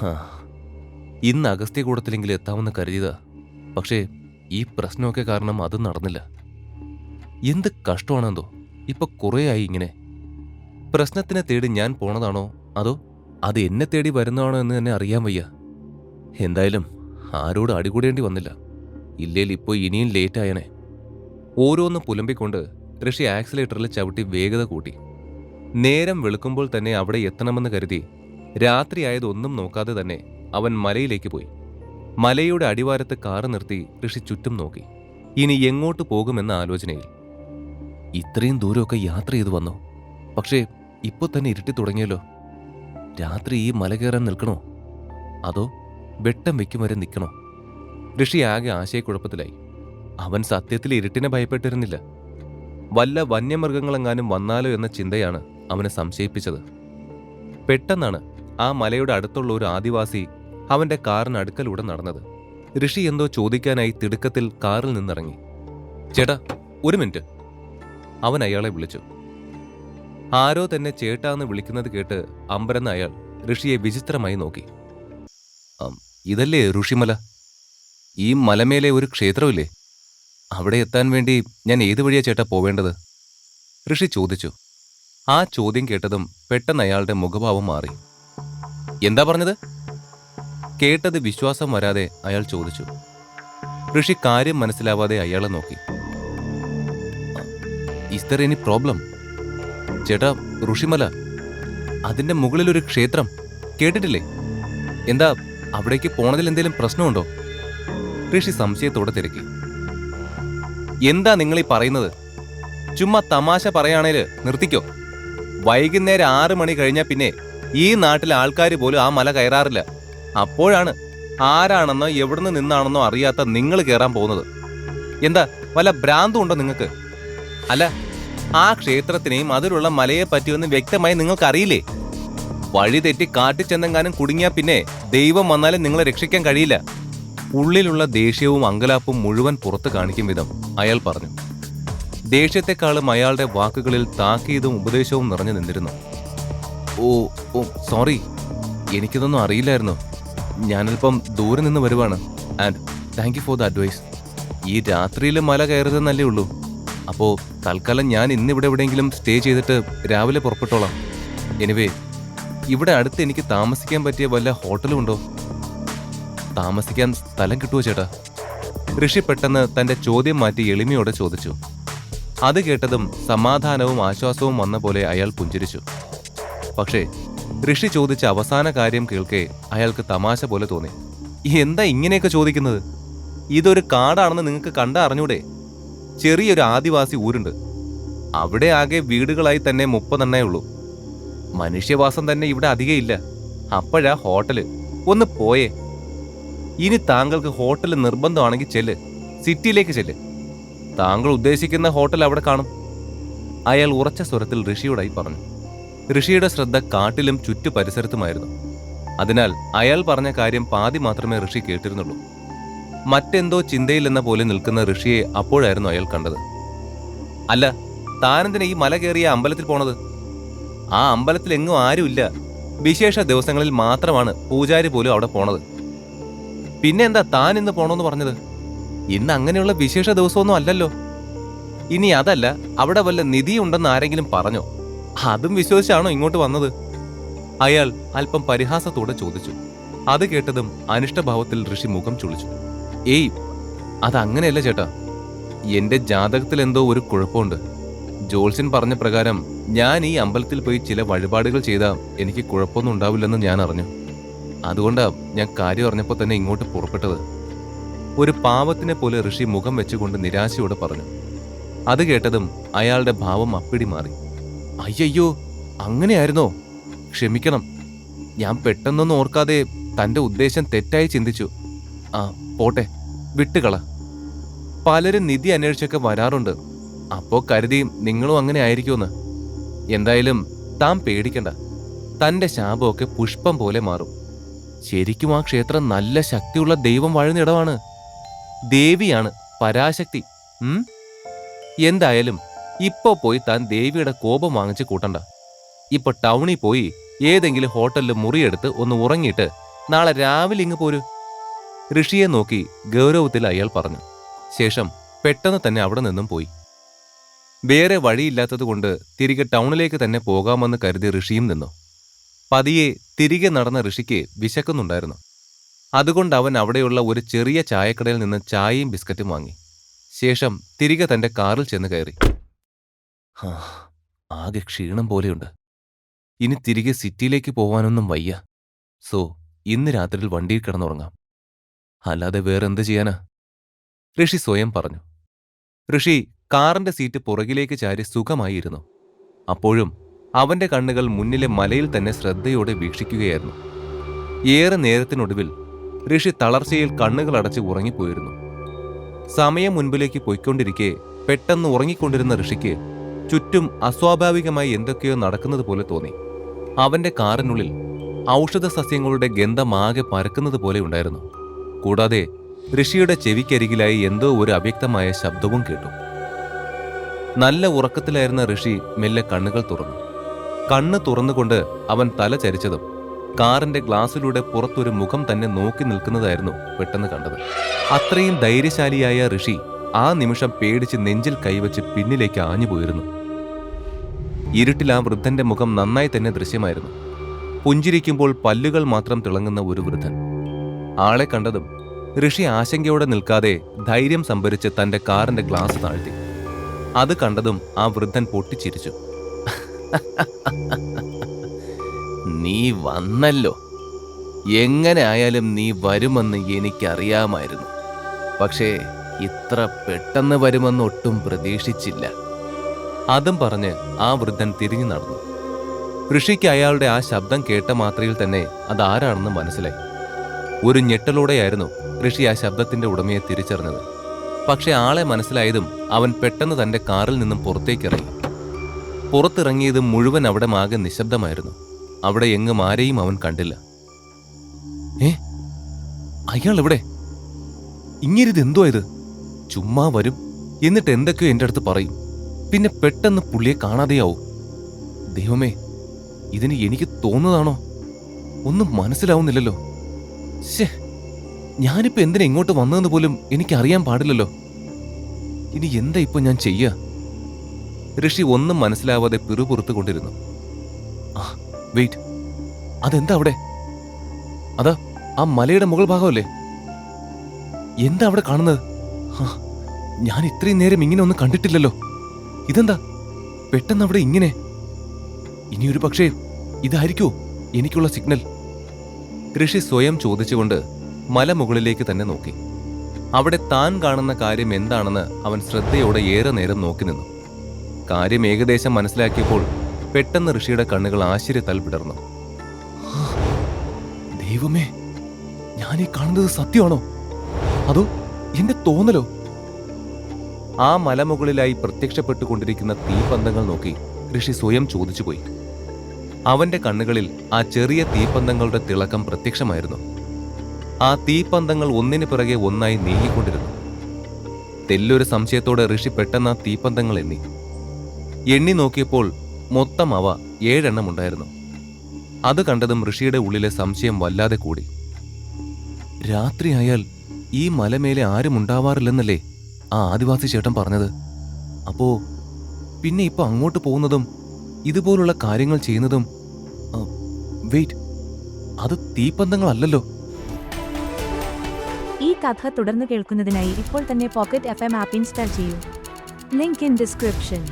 ഹാ, ഇന്ന് അഗസ്ത്യകൂടത്തിലെങ്കിലും എത്താമെന്ന് കരുതിയതാ. പക്ഷേ ഈ പ്രശ്നമൊക്കെ കാരണം അതും നടന്നില്ല. എന്ത് കഷ്ടമാണെന്തോ. ഇപ്പൊ കുറേയായി ഇങ്ങനെ. പ്രശ്നത്തിനെ തേടി ഞാൻ പോണതാണോ അതോ അത് എന്നെ തേടി വരുന്നതാണോ എന്ന് തന്നെ അറിയാൻ വയ്യ. എന്തായാലും ആരോട് അടികൂടേണ്ടി വന്നില്ല. ഇല്ലേൽ ഇപ്പോൾ ഇനിയും ലേറ്റായനെ. ഓരോന്ന് പുലമ്പിക്കൊണ്ട് ഋഷി ആക്സിലേറ്ററിൽ ചവിട്ടി വേഗത കൂട്ടി. നേരം വെളുക്കുമ്പോൾ തന്നെ അവിടെ എത്തണമെന്ന് കരുതി രാത്രിയായതൊന്നും നോക്കാതെ തന്നെ അവൻ മലയിലേക്ക് പോയി. മലയുടെ അടിവാരത്ത് കാറ് നിർത്തി ഋഷി ചുറ്റും നോക്കി. ഇനി എങ്ങോട്ട് പോകുമെന്ന ആലോചനയിൽ. ഇത്രയും ദൂരമൊക്കെ യാത്ര ചെയ്തു വന്നു. പക്ഷേ ഇപ്പോൾ തന്നെ ഇരുട്ടി തുടങ്ങിയല്ലോ. രാത്രി ഈ മല കയറാൻ നിൽക്കണോ അതോ വെട്ടം വെക്കും വരെ നിൽക്കണോ? ഋഷി ആകെ ആശയക്കുഴപ്പത്തിലായി. അവൻ സത്യത്തിൽ ഇരുട്ടിനെ ഭയപ്പെട്ടിരുന്നില്ല. വല്ല വന്യമൃഗങ്ങളെങ്ങാനും വന്നാലോ എന്ന ചിന്തയാണ് അവനെ സംശയിപ്പിച്ചത്. പെട്ടെന്നാണ് ആ മലയുടെ അടുത്തുള്ള ഒരു ആദിവാസി അവന്റെ കാറിന് അടുക്കലൂടെ നടന്നത്. ഋഷി എന്തോ ചോദിക്കാനായി തിടുക്കത്തിൽ കാറിൽ നിന്നിറങ്ങി. ചേട്ടാ, ഒരു മിനിറ്റ്. അവൻ അയാളെ വിളിച്ചു. ആരോ തന്നെ ചേട്ടാന്ന് വിളിക്കുന്നത് കേട്ട് അമ്പരന്ന അയാൾ ഋഷിയെ വിചിത്രമായി നോക്കി. ഇതല്ലേ ഋഷിമല? ഈ മലമേലെ ഒരു ക്ഷേത്രമില്ലേ? അവിടെ എത്താൻ വേണ്ടി ഞാൻ ഏതു വഴിയാ ചേട്ടാ പോവേണ്ടത്? ഋഷി ചോദിച്ചു. ആ ചോദ്യം കേട്ടതും പെട്ടെന്ന് അയാളുടെ മുഖഭാവം മാറി. എന്താ പറഞ്ഞത്? കേട്ടത് വിശ്വാസം വരാതെ അയാൾ ചോദിച്ചു. ഋഷി കാര്യം മനസ്സിലാവാതെ അയാളെ നോക്കി. Is there any problem? ചേട്ടാ, ഋഷിമല, അതിന്റെ മുകളിലൊരു ക്ഷേത്രം കേട്ടിട്ടില്ലേ? എന്താ അവിടേക്ക് പോണതിൽ എന്തെങ്കിലും പ്രശ്നമുണ്ടോ? ഋഷി സംശയത്തോടെ തിരക്കി. എന്താ നിങ്ങളീ പറയുന്നത്? ചുമ്മാ തമാശ പറയാണേല് നിർത്തിക്കോ. വൈകുന്നേരം 6 മണി കഴിഞ്ഞാൽ പിന്നെ ഈ നാട്ടിലെ ആൾക്കാർ പോലും ആ മല കയറാറില്ല. അപ്പോഴാണ് ആരാണെന്നോ എവിടുന്ന് നിന്നാണെന്നോ അറിയാത്ത നിങ്ങൾ കയറാൻ പോകുന്നത്. എന്താ വല്ല ഭ്രാന്തും ഉണ്ടോ നിങ്ങൾക്ക്? അല്ല, ആ ക്ഷേത്രത്തിനെയും അതിലുള്ള മലയെ പറ്റിയൊന്നും വ്യക്തമായി നിങ്ങൾക്ക് അറിയില്ലേ? വഴി തെറ്റി കാട്ടിച്ചെന്നെങ്ങാനും കുടുങ്ങിയാൽ പിന്നെ ദൈവം വന്നാലും നിങ്ങളെ രക്ഷിക്കാൻ കഴിയില്ല. ഉള്ളിലുള്ള ദേഷ്യവും അങ്കലാപ്പും മുഴുവൻ പുറത്തു കാണിക്കും വിധം അയാൾ പറഞ്ഞു. ദേഷ്യത്തെക്കാളും അയാളുടെ വാക്കുകളിൽ താക്കീതും ഉപദേശവും നിറഞ്ഞു നിന്നിരുന്നു. ഓ ഓ സോറി, എനിക്കിതൊന്നും അറിയില്ലായിരുന്നു. ഞാനല്പം ദൂരെ നിന്ന് വരുവാണ്. And thank you for the advice. ഈ രാത്രിയിൽ മല കയറുതെന്നല്ലേ ഉള്ളൂ. അപ്പോൾ തൽക്കാലം ഞാൻ ഇന്നിവിടെ എവിടെയെങ്കിലും സ്റ്റേ ചെയ്തിട്ട് രാവിലെ പുറപ്പെട്ടോളാം. എനിവേ, ഇവിടെ അടുത്ത് എനിക്ക് താമസിക്കാൻ പറ്റിയ വല്ല ഹോട്ടലും ഉണ്ടോ? താമസിക്കാൻ സ്ഥലം കിട്ടുമോ ചേട്ടാ? ഋഷി പെട്ടെന്ന് തന്റെ ചോദ്യം മാറ്റി എളിമയോടെ ചോദിച്ചു. അത് കേട്ടതും സമാധാനവും ആശ്വാസവും വന്ന പോലെ അയാൾ പുഞ്ചിരിച്ചു. പക്ഷേ ഋഷി ചോദിച്ച അവസാന കാര്യം കേൾക്കെ അയാൾക്ക് തമാശ പോലെ തോന്നി. എന്താ ഇങ്ങനെയൊക്കെ ചോദിക്കുന്നത്? ഇതൊരു കാടാണെന്ന് നിങ്ങൾക്ക് കണ്ടറിഞ്ഞൂടെ? ചെറിയൊരു ആദിവാസി ഊരുണ്ട്. അവിടെ ആകെ വീടുകളായി തന്നെ 30 ഉള്ളൂ. മനുഷ്യവാസം തന്നെ ഇവിടെ അധികം ഇല്ല. അപ്പോഴാ ഹോട്ടല്. ഒന്ന് പോയേ. ഇനി താങ്കൾക്ക് ഹോട്ടൽ നിർബന്ധമാണെങ്കിൽ ചെല്ല്, സിറ്റിയിലേക്ക് ചെല്ല്. താങ്കൾ ഉദ്ദേശിക്കുന്ന ഹോട്ടൽ അവിടെ കാണും. അയാൾ ഉറച്ച സ്വരത്തിൽ ഋഷിയോടായി പറഞ്ഞു. ഋഷിയുടെ ശ്രദ്ധ കാട്ടിലും ചുറ്റു പരിസരത്തുമായിരുന്നു. അതിനാൽ അയാൾ പറഞ്ഞ കാര്യം പാതി മാത്രമേ ഋഷി കേട്ടിരുന്നുള്ളൂ. മറ്റെന്തോ ചിന്തയിലെന്ന പോലെ നിൽക്കുന്ന ഋഷിയെ അപ്പോഴായിരുന്നു അയാൾ കണ്ടത്. അല്ല, താനെന്തിനാ ഈ മല കയറിയ അമ്പലത്തിൽ പോണത്? ആ അമ്പലത്തിൽ എങ്ങും ആരുമില്ല. വിശേഷ ദിവസങ്ങളിൽ മാത്രമാണ് പൂജാരി പോലും അവിടെ പോണത്. പിന്നെ എന്താ താൻ ഇന്ന് പോണോന്ന് പറഞ്ഞത്? ഇന്ന് അങ്ങനെയുള്ള വിശേഷ ദിവസമൊന്നും അല്ലല്ലോ. ഇനി അതല്ല, അവിടെ വല്ല നിധി ഉണ്ടെന്ന് ആരെങ്കിലും പറഞ്ഞോ? അതും വിശ്വസിച്ചാണോ ഇങ്ങോട്ട് വന്നത്? അയാൾ അല്പം പരിഹാസത്തോടെ ചോദിച്ചു. അത് കേട്ടതും അനിഷ്ടഭാവത്തിൽ ഋഷി മുഖം ചുളിച്ചു. ഏയ്, അതങ്ങനെയല്ല ചേട്ടാ. എന്റെ ജാതകത്തിൽ എന്തോ ഒരു കുഴപ്പമുണ്ട്. ജോൾസൻ പറഞ്ഞ പ്രകാരം ഞാൻ ഈ അമ്പലത്തിൽ പോയി ചില വഴിപാടുകൾ ചെയ്താൽ എനിക്ക് കുഴപ്പമൊന്നും ഉണ്ടാവില്ലെന്ന് ഞാൻ അറിഞ്ഞു. അതുകൊണ്ടാ ഞാൻ കാര്യം അറിഞ്ഞപ്പോൾ തന്നെ ഇങ്ങോട്ട് പുറപ്പെട്ടത്. ഒരു പാവത്തിനെ പോലെ ഋഷി മുഖം വെച്ചുകൊണ്ട് നിരാശയോടെ പറഞ്ഞു. അത് കേട്ടതും അയാളുടെ ഭാവം അപ്പിടി മാറി. അയ്യോ, അങ്ങനെയായിരുന്നോ? ക്ഷമിക്കണം, ഞാൻ പെട്ടെന്നൊന്നും ഓർക്കാതെ തന്റെ ഉദ്ദേശം തെറ്റായി ചിന്തിച്ചു. ആ പോട്ടെ, വിട്ടുകള. പലരും നിധി അന്വേഷിച്ചൊക്കെ വരാറുണ്ട്. അപ്പോ കരുതി നിങ്ങളും അങ്ങനെ ആയിരിക്കുമെന്ന്. എന്തായാലും താൻ പേടിക്കണ്ട. തന്റെ ശാപമൊക്കെ പുഷ്പം പോലെ മാറും. ശരിക്കും ആ ക്ഷേത്രം നല്ല ശക്തിയുള്ള ദൈവം വാഴുന്നിടമാണ്. ദേവിയാണ്, പരാശക്തി. എന്തായാലും ഇപ്പോ പോയി താൻ ദേവിയുടെ കോപം വാങ്ങിച്ച് കൂട്ടണ്ട. ഇപ്പൊ ടൗണിൽ പോയി ഏതെങ്കിലും ഹോട്ടലിൽ മുറിയെടുത്ത് ഒന്ന് ഉറങ്ങിയിട്ട് നാളെ രാവിലെ ഇങ്ങ് പോരൂ. ഋഷിയെ നോക്കി ഗൗരവത്തിൽ അയാൾ പറഞ്ഞു. ശേഷം പെട്ടെന്ന് തന്നെ അവിടെ നിന്നും പോയി. വേറെ വഴിയില്ലാത്തതുകൊണ്ട് തിരികെ ടൗണിലേക്ക് തന്നെ പോകാമെന്ന് കരുതി ഋഷിയും നിന്നു. പതിയെ തിരികെ നടന്ന ഋഷിക്ക് വിശക്കുന്നുണ്ടായിരുന്നു. അതുകൊണ്ട് അവൻ അവിടെയുള്ള ഒരു ചെറിയ ചായക്കടയിൽ നിന്ന് ചായയും ബിസ്ക്കറ്റും വാങ്ങി. ശേഷം തിരികെ തന്റെ കാറിൽ ചെന്ന് കയറി. ആകെ ക്ഷീണം പോലെയുണ്ട്. ഇനി തിരികെ സിറ്റിയിലേക്ക് പോവാനൊന്നും വയ്യ. സോ ഇന്ന് രാത്രിയിൽ വണ്ടിയിൽ കിടന്നുറങ്ങാം. അല്ലാതെ വേറെന്ത് ചെയ്യാനാ? ഋഷി സ്വയം പറഞ്ഞു. ഋഷി കാറിന്റെ സീറ്റ് പുറകിലേക്ക് ചാരി സുഖമായിരുന്നു. അപ്പോഴും അവന്റെ കണ്ണുകൾ മുന്നിലെ മലയിൽ തന്നെ ശ്രദ്ധയോടെ വീക്ഷിക്കുകയായിരുന്നു. ഏറെ നേരത്തിനൊടുവിൽ ഋഷി തളർച്ചയിൽ കണ്ണുകൾ അടച്ച് ഉറങ്ങിപ്പോയിരുന്നു. സമയം മുൻപിലേക്ക് പോയിക്കൊണ്ടിരിക്കെ പെട്ടെന്ന് ഉറങ്ങിക്കൊണ്ടിരുന്ന ഋഷിക്ക് ചുറ്റും അസ്വാഭാവികമായി എന്തൊക്കെയോ നടക്കുന്നത് പോലെ തോന്നി. അവന്റെ കാറിനുള്ളിൽ ഔഷധ സസ്യങ്ങളുടെ ഗന്ധമാകെ പരക്കുന്നത് പോലെ ഉണ്ടായിരുന്നു. കൂടാതെ ഋഷിയുടെ ചെവിക്കരികിലായി എന്തോ ഒരു അവ്യക്തമായ ശബ്ദവും കേട്ടു. നല്ല ഉറക്കത്തിലായിരുന്ന ഋഷി മെല്ലെ കണ്ണുകൾ തുറന്നു. കണ്ണ് തുറന്നുകൊണ്ട് അവൻ തല ചരിച്ചതും കാറിന്റെ ഗ്ലാസ്സിലൂടെ പുറത്തൊരു മുഖം തന്നെ നോക്കി നിൽക്കുന്നതായിരുന്നു പെട്ടെന്ന് കണ്ടത്. അത്രയും ധൈര്യശാലിയായ ഋഷി ആ നിമിഷം പേടിച്ച് നെഞ്ചിൽ കൈവച്ച് പിന്നിലേക്ക് ആഞ്ഞുപോയിരുന്നു. ഇരുട്ടിൽ ആ വൃദ്ധന്റെ മുഖം നന്നായി തന്നെ ദൃശ്യമായിരുന്നു. പുഞ്ചിരിക്കുമ്പോൾ പല്ലുകൾ മാത്രം തിളങ്ങുന്ന ഒരു വൃദ്ധൻ. ആളെ കണ്ടതും ഋഷി ആശങ്കയോടെ നിൽക്കാതെ ധൈര്യം സംഭരിച്ച് തന്റെ കാറിന്റെ ഗ്ലാസ് താഴ്ത്തി. അത് കണ്ടതും ആ വൃദ്ധൻ പൊട്ടിച്ചിരിച്ചു. നീ വന്നല്ലോ. എങ്ങനെ ആയാലും നീ വരുമെന്ന് എനിക്കറിയാമായിരുന്നു. പക്ഷേ ഇത്ര പെട്ടെന്ന് വരുമെന്ന് ഒട്ടും പ്രതീക്ഷിച്ചില്ല. അതും പറഞ്ഞ് ആ വൃദ്ധൻ തിരിഞ്ഞു നടന്നു. ഋഷിക്ക് അയാളുടെ ആ ശബ്ദം കേട്ട മാത്രയിൽ തന്നെ അതാരാണെന്ന് മനസ്സിലായി. ഒരു ഞെട്ടലോടെയായിരുന്നു ഋഷി ആ ശബ്ദത്തിന്റെ ഉടമയെ തിരിച്ചറിഞ്ഞത്. പക്ഷെ ആളെ മനസ്സിലായതും അവൻ പെട്ടെന്ന് തന്റെ കാറിൽ നിന്നും പുറത്തേക്കിറങ്ങി. പുറത്തിറങ്ങിയതും മുഴുവൻ അവിടെ ആകെ നിശബ്ദമായിരുന്നു. അവിടെ എങ്ങും ആരെയും അവൻ കണ്ടില്ല. അയാൾ എവിടെ? ഇങ്ങനെതെന്തോ ഇത്? ചുമ്മാ വരും, എന്നിട്ട് എന്തൊക്കെയോ എന്റെ അടുത്ത് പറയും, പിന്നെ പെട്ടെന്ന് പുള്ളിയെ കാണാതെയാവും. ദൈവമേ, ഇതിന് എനിക്ക് തോന്നുന്നതാണോ? ഒന്നും മനസ്സിലാവുന്നില്ലല്ലോ. ശേ, ഞാനിപ്പോ എന്തിനാ ഇങ്ങോട്ട് വന്നതെന്ന് പോലും എനിക്കറിയാൻ പാടില്ലല്ലോ. ഇനി എന്താ ഇപ്പൊ ഞാൻ ചെയ്യുക? ഋഷി ഒന്നും മനസ്സിലാവാതെ പിറുപുറത്തുകൊണ്ടിരുന്നു. വെയിറ്റ്, അതെന്താ അവിടെ? അതാ ആ മലയുടെ മുകൾ ഭാഗമല്ലേ? എന്താ അവിടെ കാണുന്നത്? ഞാൻ ഇത്രയും നേരം ഇങ്ങനെ ഒന്നും കണ്ടിട്ടില്ലല്ലോ. ഇതെന്താ പെട്ടെന്ന് അവിടെ ഇങ്ങനെ? ഇനിയൊരു പക്ഷേ ഇതായിരിക്കുമോ എനിക്കുള്ള സിഗ്നൽ? ഋഷി സ്വയം ചോദിച്ചുകൊണ്ട് മലമുകളിലേക്ക് തന്നെ നോക്കി. അവിടെ താൻ കാണുന്ന കാര്യം എന്താണെന്ന് അവൻ ശ്രദ്ധയോടെ ഏറെ നേരം നോക്കി നിന്നു. കാര്യം ഏകദേശം മനസ്സിലാക്കിയപ്പോൾ പെട്ടെന്ന് ഋഷിയുടെ കണ്ണുകൾ ആശ്ചര്യത്താൽ വിടർന്നു. ദൈവമേ, ഞാൻ ഈ കാണുന്നത് സത്യമാണോ അതോ എന്റെ തോന്നലോ? ആ മലമുകളിലായി പ്രത്യക്ഷപ്പെട്ടുകൊണ്ടിരിക്കുന്ന തീപ്പന്തങ്ങൾ നോക്കി ഋഷി സ്വയം ചോദിച്ചുപോയി. അവന്റെ കണ്ണുകളിൽ ആ ചെറിയ തീപ്പന്തങ്ങളുടെ തിളക്കം പ്രത്യക്ഷമായിരുന്നു. ആ തീപ്പന്തങ്ങൾ ഒന്നിനു പിറകെ ഒന്നായി നീങ്ങിക്കൊണ്ടിരുന്നു. തെല്ലൊരു സംശയത്തോടെ ഋഷി പെട്ടെന്ന് ആ തീപ്പന്തങ്ങൾ എണ്ണി നോക്കിയപ്പോൾ മൊത്തം അവ 7 എണ്ണം ഉണ്ടായിരുന്നു. അത് കണ്ടതും ഋഷിയുടെ ഉള്ളിലെ സംശയം വല്ലാതെ കൂടി. രാത്രിയായാൽ ഈ മലമേലെ ആരും ഉണ്ടാവാറില്ലെന്നല്ലേ ആ ആദിവാസി ചേട്ടൻ പറഞ്ഞത്? അപ്പോ പിന്നെ ഇപ്പൊ അങ്ങോട്ട് പോകുന്നതും ഇതുപോലുള്ള കാര്യങ്ങൾ ചെയ്യുന്നതും വെയിറ്റ്, അത് തീപ്പന്തങ്ങളല്ലല്ലോ. ഈ കഥ തുടർന്ന് കേൾക്കുന്നതിനായി ഇപ്പോൾ തന്നെ പോക്കറ്റ് FM ആപ്പ് ഇൻസ്റ്റാൾ ചെയ്യൂ. Link in description.